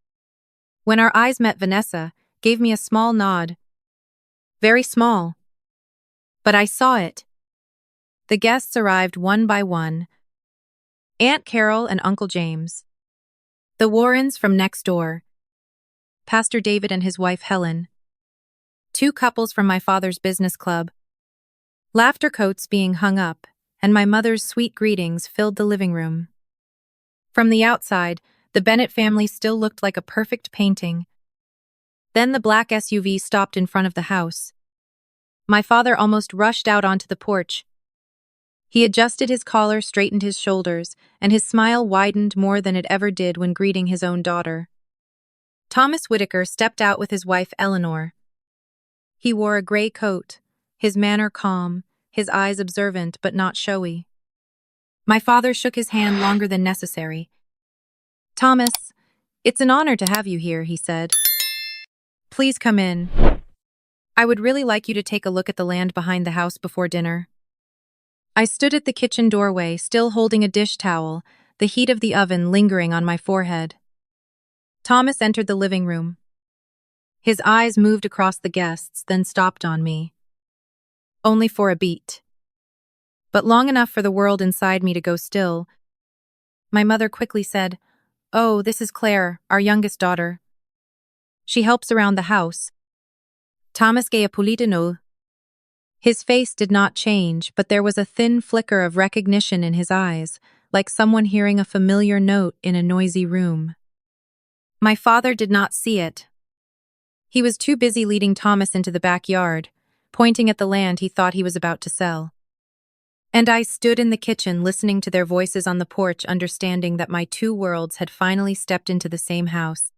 When our eyes met, Vanessa gave me a small nod. Very small. But I saw it. The guests arrived one by one. Aunt Carol and Uncle James. The Warrens from next door. Pastor David and his wife Helen. Two couples from my father's business club. Laughter coats being hung up, and my mother's sweet greetings filled the living room. From the outside, the Bennett family still looked like a perfect painting. Then the black SUV stopped in front of the house. My father almost rushed out onto the porch. He adjusted his collar, straightened his shoulders, and his smile widened more than it ever did when greeting his own daughter. Thomas Whitaker stepped out with his wife Eleanor. He wore a gray coat, his manner calm, his eyes observant but not showy. My father shook his hand longer than necessary. "Thomas, it's an honor to have you here," he said. "Please come in. I would really like you to take a look at the land behind the house before dinner." I stood at the kitchen doorway, still holding a dish towel, the heat of the oven lingering on my forehead. Thomas entered the living room. His eyes moved across the guests, then stopped on me. Only for a beat. But long enough for the world inside me to go still. My mother quickly said, "Oh, this is Claire, our youngest daughter. She helps around the house." Thomas gave a politano. His face did not change, but there was a thin flicker of recognition in his eyes, like someone hearing a familiar note in a noisy room. My father did not see it. He was too busy leading Thomas into the backyard, pointing at the land he thought he was about to sell. And I stood in the kitchen listening to their voices on the porch, understanding that my two worlds had finally stepped into the same house.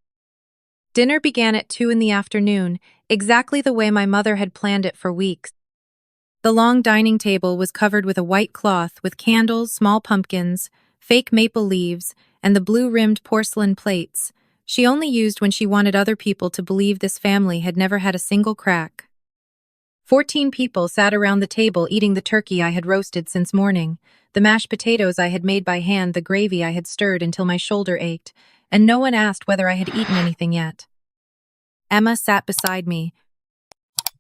Dinner began at 2 in the afternoon, exactly the way my mother had planned it for weeks. The long dining table was covered with a white cloth with candles, small pumpkins, fake maple leaves, and the blue-rimmed porcelain plates she only used when she wanted other people to believe this family had never had a single crack. 14 people sat around the table eating the turkey I had roasted since morning, the mashed potatoes I had made by hand, the gravy I had stirred until my shoulder ached, and no one asked whether I had eaten anything yet. Emma sat beside me.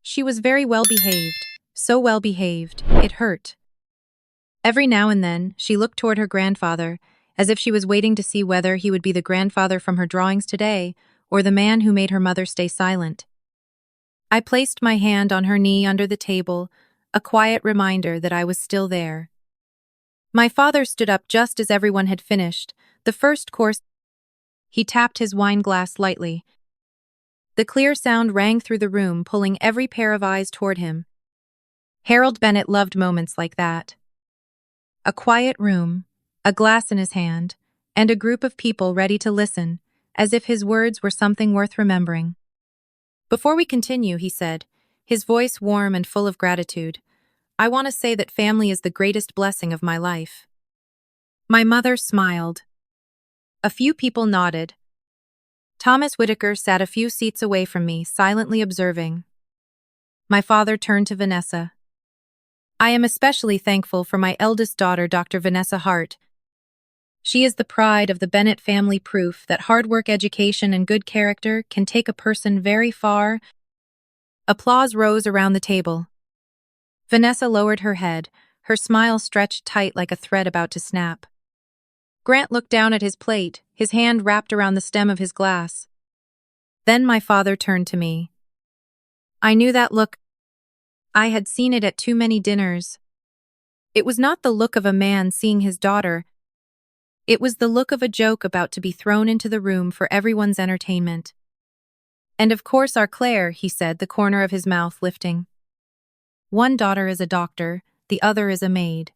She was very well behaved, so well behaved, it hurt. Every now and then, she looked toward her grandfather, as if she was waiting to see whether he would be the grandfather from her drawings today, or the man who made her mother stay silent. I placed my hand on her knee under the table, a quiet reminder that I was still there. My father stood up just as everyone had finished. The first course. He tapped his wine glass lightly. The clear sound rang through the room, pulling every pair of eyes toward him. Harold Bennett loved moments like that. A quiet room, a glass in his hand, and a group of people ready to listen, as if his words were something worth remembering. "Before we continue," he said, his voice warm and full of gratitude, "I want to say that family is the greatest blessing of my life." My mother smiled. A few people nodded. Thomas Whitaker sat a few seats away from me, silently observing. My father turned to Vanessa. "I am especially thankful for my eldest daughter, Dr. Vanessa Hart. She is the pride of the Bennett family, proof that hard work, education, and good character can take a person very far." Applause rose around the table. Vanessa lowered her head, her smile stretched tight like a thread about to snap. Grant looked down at his plate, his hand wrapped around the stem of his glass. Then my father turned to me. I knew that look. I had seen it at too many dinners. It was not the look of a man seeing his daughter. It was the look of a joke about to be thrown into the room for everyone's entertainment. "And of course our Claire," he said, the corner of his mouth lifting. "One daughter is a doctor, the other is a maid.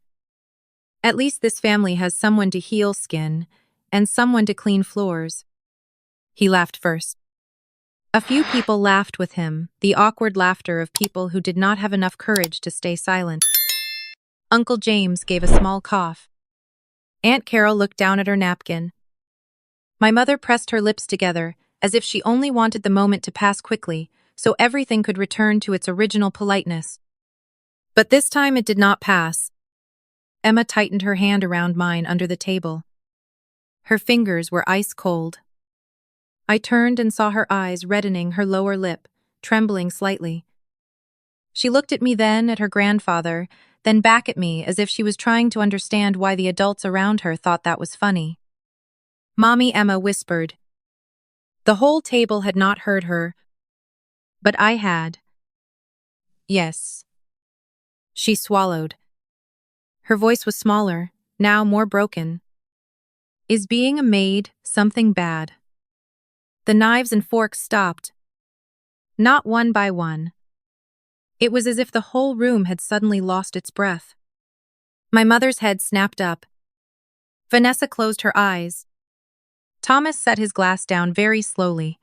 At least this family has someone to heal skin, and someone to clean floors." He laughed first. A few people laughed with him, the awkward laughter of people who did not have enough courage to stay silent. Uncle James gave a small cough. Aunt Carol looked down at her napkin. My mother pressed her lips together, as if she only wanted the moment to pass quickly, so everything could return to its original politeness. But this time it did not pass. Emma tightened her hand around mine under the table. Her fingers were ice cold. I turned and saw her eyes reddening, her lower lip, trembling slightly. She looked at me, then at her grandfather, then back at me as if she was trying to understand why the adults around her thought that was funny. "Mommy," Emma whispered. The whole table had not heard her, but I had. "Yes." She swallowed. Her voice was smaller, now more broken. "Is being a maid something bad?" The knives and forks stopped. Not one by one. It was as if the whole room had suddenly lost its breath. My mother's head snapped up. Vanessa closed her eyes. Thomas set his glass down very slowly.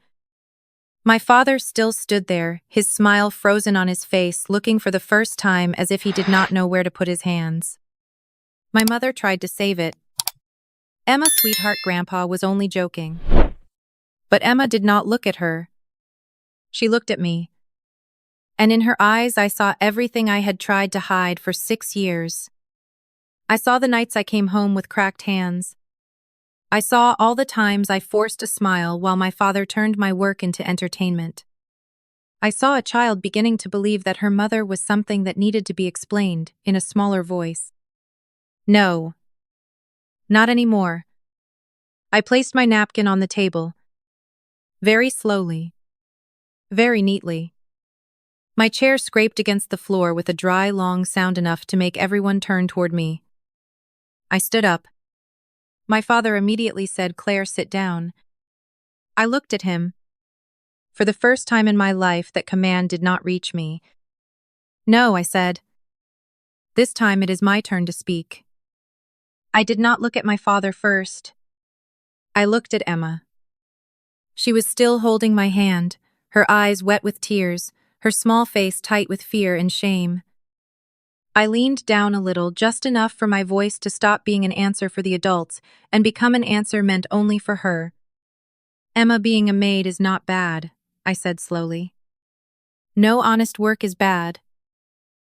My father still stood there, his smile frozen on his face, looking for the first time as if he did not know where to put his hands. My mother tried to save it. "Emma, sweetheart, Grandpa was only joking." But Emma did not look at her. She looked at me. And in her eyes I saw everything I had tried to hide for 6 years. I saw the nights I came home with cracked hands. I saw all the times I forced a smile while my father turned my work into entertainment. I saw a child beginning to believe that her mother was something that needed to be explained in a smaller voice. "No. Not anymore." I placed my napkin on the table. Very slowly. Very neatly. My chair scraped against the floor with a dry, long sound enough to make everyone turn toward me. I stood up. My father immediately said, "Claire, sit down." I looked at him. For the first time in my life, that command did not reach me. "No," I said. "This time it is my turn to speak." I did not look at my father first. I looked at Emma. She was still holding my hand, her eyes wet with tears, her small face tight with fear and shame. I leaned down a little, just enough for my voice to stop being an answer for the adults and become an answer meant only for her. "Emma, being a maid is not bad," I said slowly. "No honest work is bad.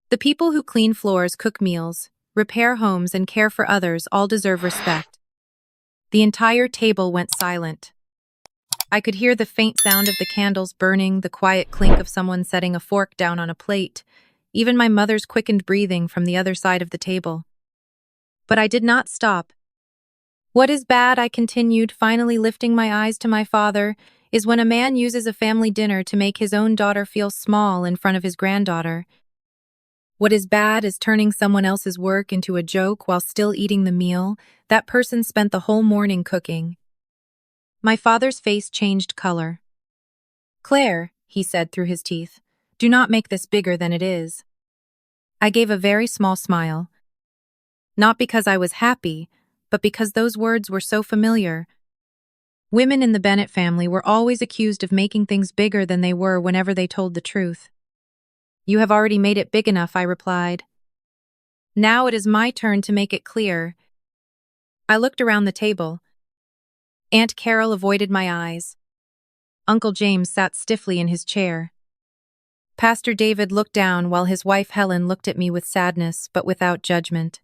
The people who clean floors, cook meals, repair homes, and care for others all deserve respect." The entire table went silent. I could hear the faint sound of the candles burning, the quiet clink of someone setting a fork down on a plate, even my mother's quickened breathing from the other side of the table. But I did not stop. What is bad, I continued, finally lifting my eyes to my father, is when a man uses a family dinner to make his own daughter feel small in front of his granddaughter. What is bad is turning someone else's work into a joke while still eating the meal that person spent the whole morning cooking. My father's face changed color. "Claire," he said through his teeth, "do not make this bigger than it is." I gave a very small smile. Not because I was happy, but because those words were so familiar. Women in the Bennett family were always accused of making things bigger than they were whenever they told the truth. "You have already made it big enough," I replied. "Now it is my turn to make it clear." I looked around the table. Aunt Carol avoided my eyes. Uncle James sat stiffly in his chair. Pastor David looked down while his wife Helen looked at me with sadness but without judgment.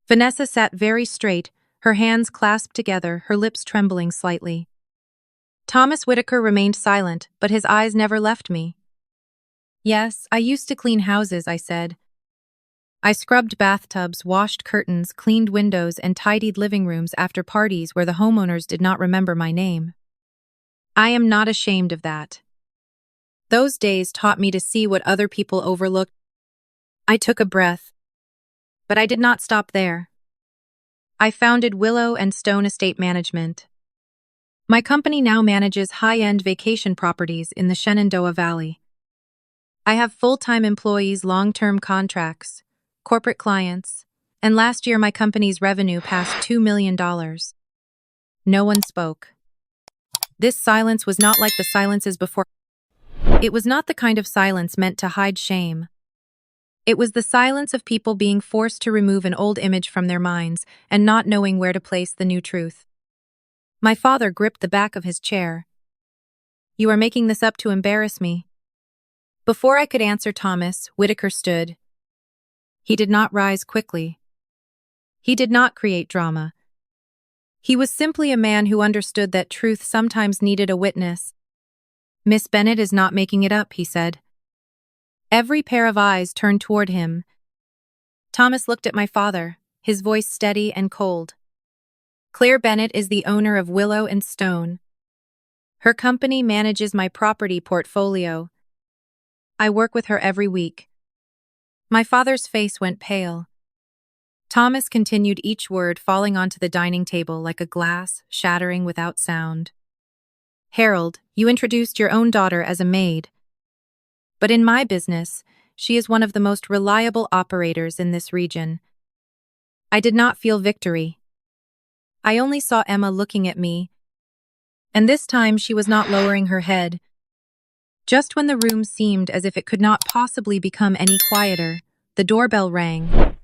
Vanessa sat very straight, her hands clasped together, her lips trembling slightly. Thomas Whitaker remained silent, but his eyes never left me. "Yes, I used to clean houses," I said. "I scrubbed bathtubs, washed curtains, cleaned windows, and tidied living rooms after parties where the homeowners did not remember my name. I am not ashamed of that. Those days taught me to see what other people overlooked." I took a breath. But I did not stop there. I founded Willow and Stone Estate Management. My company now manages high-end vacation properties in the Shenandoah Valley. I have full-time employees, long-term contracts, corporate clients, and last year my company's revenue passed $2 million. No one spoke. This silence was not like the silences before. It was not the kind of silence meant to hide shame. It was the silence of people being forced to remove an old image from their minds and not knowing where to place the new truth. My father gripped the back of his chair. "You are making this up to embarrass me." Before I could answer, Thomas Whitaker stood. He did not rise quickly. He did not create drama. He was simply a man who understood that truth sometimes needed a witness. "Miss Bennett is not making it up," he said. Every pair of eyes turned toward him. Thomas looked at my father, his voice steady and cold. "Claire Bennett is the owner of Willow and Stone. Her company manages my property portfolio. I work with her every week." My father's face went pale. Thomas continued, each word falling onto the dining table like a glass, shattering without sound. "Harold, you introduced your own daughter as a maid. But in my business, she is one of the most reliable operators in this region." I did not feel victory. I only saw Emma looking at me, and this time she was not lowering her head. Just when the room seemed as if it could not possibly become any quieter, the doorbell rang.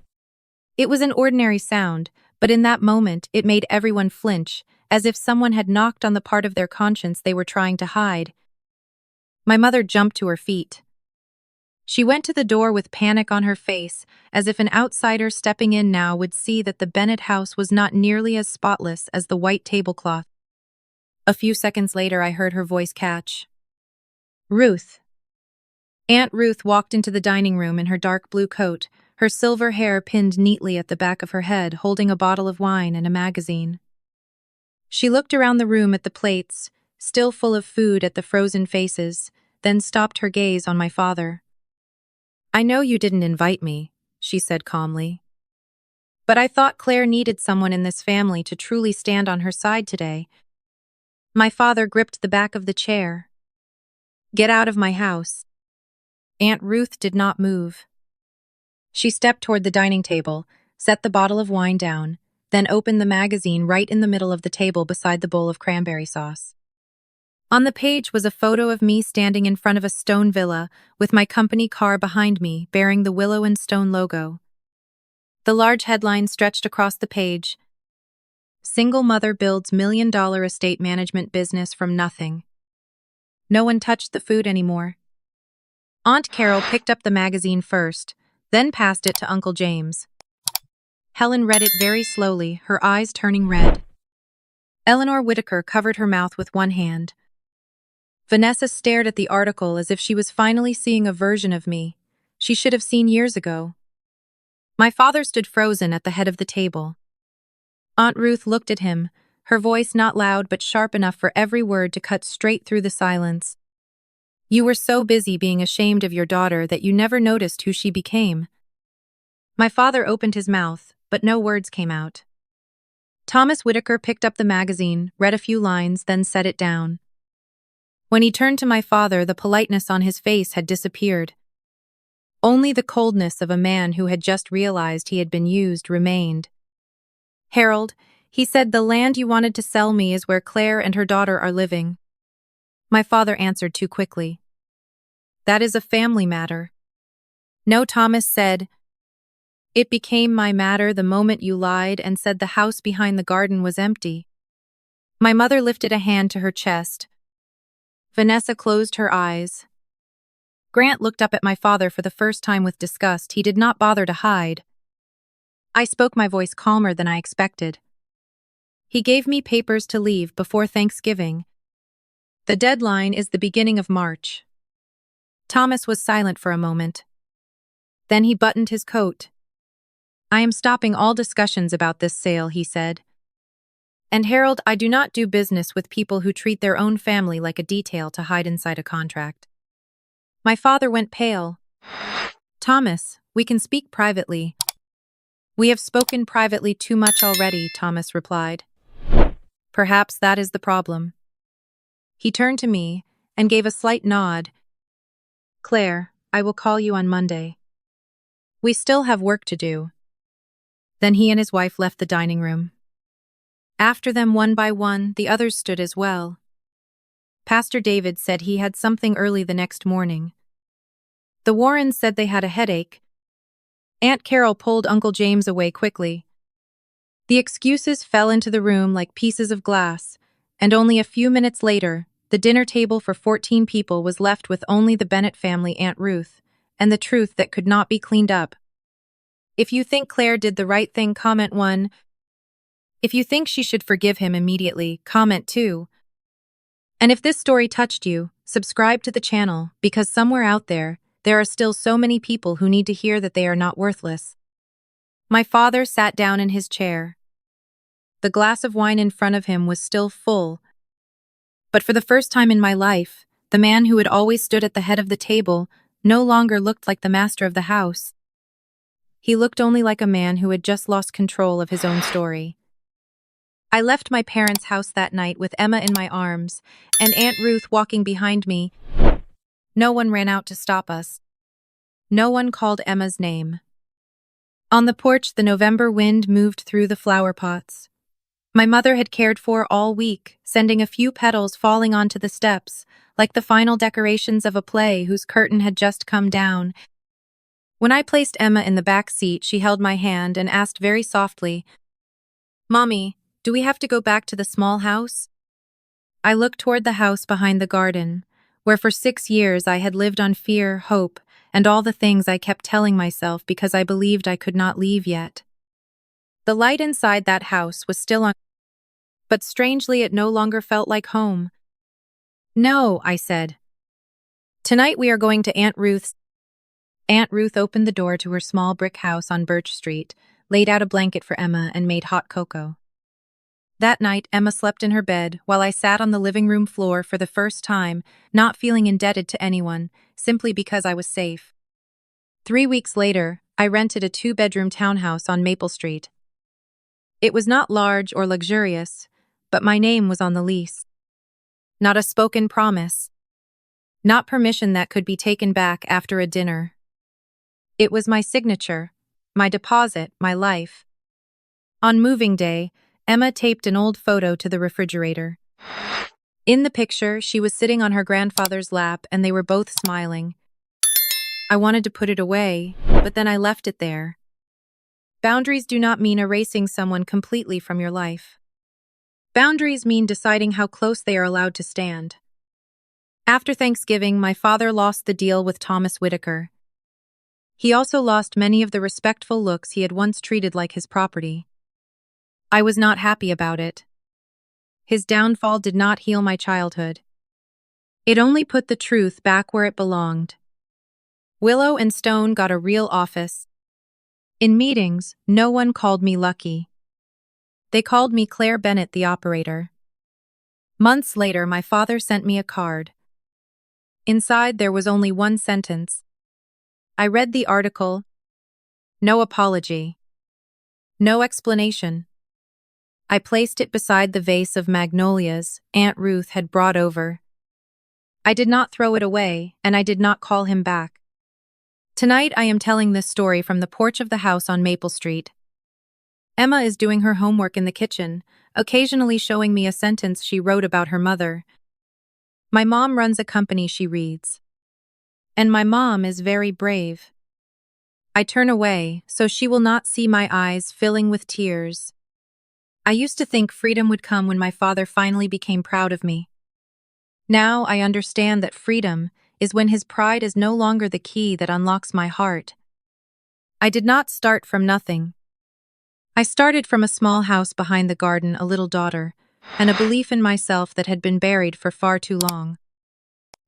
It was an ordinary sound, but in that moment it made everyone flinch, as if someone had knocked on the part of their conscience they were trying to hide. My mother jumped to her feet. She went to the door with panic on her face, as if an outsider stepping in now would see that the Bennett house was not nearly as spotless as the white tablecloth. A few seconds later, I heard her voice catch. "Ruth." Aunt Ruth walked into the dining room in her dark blue coat, her silver hair pinned neatly at the back of her head, holding a bottle of wine and a magazine. She looked around the room at the plates, still full of food, at the frozen faces, then stopped her gaze on my father. "I know you didn't invite me," she said calmly. "But I thought Claire needed someone in this family to truly stand on her side today." My father gripped the back of the chair. "Get out of my house." Aunt Ruth did not move. She stepped toward the dining table, set the bottle of wine down, then opened the magazine right in the middle of the table beside the bowl of cranberry sauce. On the page was a photo of me standing in front of a stone villa with my company car behind me bearing the Willow and Stone logo. The large headline stretched across the page. "Single mother builds $1 million estate management business from nothing." No one touched the food anymore. Aunt Carol picked up the magazine first, then passed it to Uncle James. Helen read it very slowly, her eyes turning red. Eleanor Whitaker covered her mouth with one hand. Vanessa stared at the article as if she was finally seeing a version of me she should have seen years ago. My father stood frozen at the head of the table. Aunt Ruth looked at him, her voice not loud but sharp enough for every word to cut straight through the silence. You were so busy being ashamed of your daughter that you never noticed who she became. My father opened his mouth, but no words came out. Thomas Whitaker picked up the magazine, read a few lines, then set it down. When he turned to my father, the politeness on his face had disappeared. Only the coldness of a man who had just realized he had been used remained. Harold, he said, the land you wanted to sell me is where Claire and her daughter are living. My father answered too quickly. That is a family matter. No, Thomas said. It became my matter the moment you lied and said the house behind the garden was empty. My mother lifted a hand to her chest. Vanessa closed her eyes. Grant looked up at my father for the first time with disgust he did not bother to hide. I spoke, my voice calmer than I expected. He gave me papers to leave before Thanksgiving. The deadline is the beginning of March. Thomas was silent for a moment. Then he buttoned his coat. I am stopping all discussions about this sale, he said. And Harold, I do not do business with people who treat their own family like a detail to hide inside a contract. My father went pale. Thomas, we can speak privately. We have spoken privately too much already, Thomas replied. Perhaps that is the problem. He turned to me and gave a slight nod. Claire, I will call you on Monday. We still have work to do. Then he and his wife left the dining room. After them, one by one, the others stood as well. Pastor David said he had something early the next morning. The Warrens said they had a headache. Aunt Carol pulled Uncle James away quickly. The excuses fell into the room like pieces of glass, and only a few minutes later, the dinner table for 14 people was left with only the Bennett family, Aunt Ruth, and the truth that could not be cleaned up. If you think Claire did the right thing, comment 1. If you think she should forgive him immediately, comment 2. And if this story touched you, subscribe to the channel, because somewhere out there are still so many people who need to hear that they are not worthless. My father sat down in his chair. The glass of wine in front of him was still full, but for the first time in my life, the man who had always stood at the head of the table no longer looked like the master of the house. He looked only like a man who had just lost control of his own story. I left my parents' house that night with Emma in my arms and Aunt Ruth walking behind me. No one ran out to stop us. No one called Emma's name. On the porch, the November wind moved through the flower pots. My mother had cared for all week, sending a few petals falling onto the steps, like the final decorations of a play whose curtain had just come down. When I placed Emma in the back seat, she held my hand and asked very softly, Mommy, do we have to go back to the small house? I looked toward the house behind the garden, where for 6 years I had lived on fear, hope, and all the things I kept telling myself because I believed I could not leave yet. The light inside that house was still on, but strangely it no longer felt like home. No, I said. Tonight we are going to Aunt Ruth's. Aunt Ruth opened the door to her small brick house on Birch Street, laid out a blanket for Emma, and made hot cocoa. That night, Emma slept in her bed while I sat on the living room floor for the first time, not feeling indebted to anyone, simply because I was safe. 3 weeks later, I rented a 2-bedroom townhouse on Maple Street. It was not large or luxurious, but my name was on the lease. Not a spoken promise. Not permission that could be taken back after a dinner. It was my signature, my deposit, my life. On moving day, Emma taped an old photo to the refrigerator. In the picture, she was sitting on her grandfather's lap and they were both smiling. I wanted to put it away, but then I left it there. Boundaries do not mean erasing someone completely from your life. Boundaries mean deciding how close they are allowed to stand. After Thanksgiving, my father lost the deal with Thomas Whitaker. He also lost many of the respectful looks he had once treated like his property. I was not happy about it. His downfall did not heal my childhood. It only put the truth back where it belonged. Willow and Stone got a real office. In meetings, no one called me Lucky. They called me Claire Bennett, the operator. Months later, my father sent me a card. Inside, there was only one sentence. I read the article. No apology. No explanation. I placed it beside the vase of magnolias Aunt Ruth had brought over. I did not throw it away, and I did not call him back. Tonight I am telling this story from the porch of the house on Maple Street. Emma is doing her homework in the kitchen, occasionally showing me a sentence she wrote about her mother. My mom runs a company, she reads. And my mom is very brave. I turn away, so she will not see my eyes filling with tears. I used to think freedom would come when my father finally became proud of me. Now I understand that freedom is when his pride is no longer the key that unlocks my heart. I did not start from nothing. I started from a small house behind the garden, a little daughter, and a belief in myself that had been buried for far too long.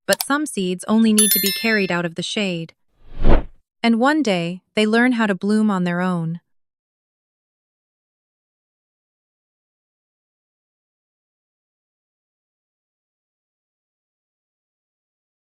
But some seeds only need to be carried out of the shade. And one day, they learn how to bloom on their own.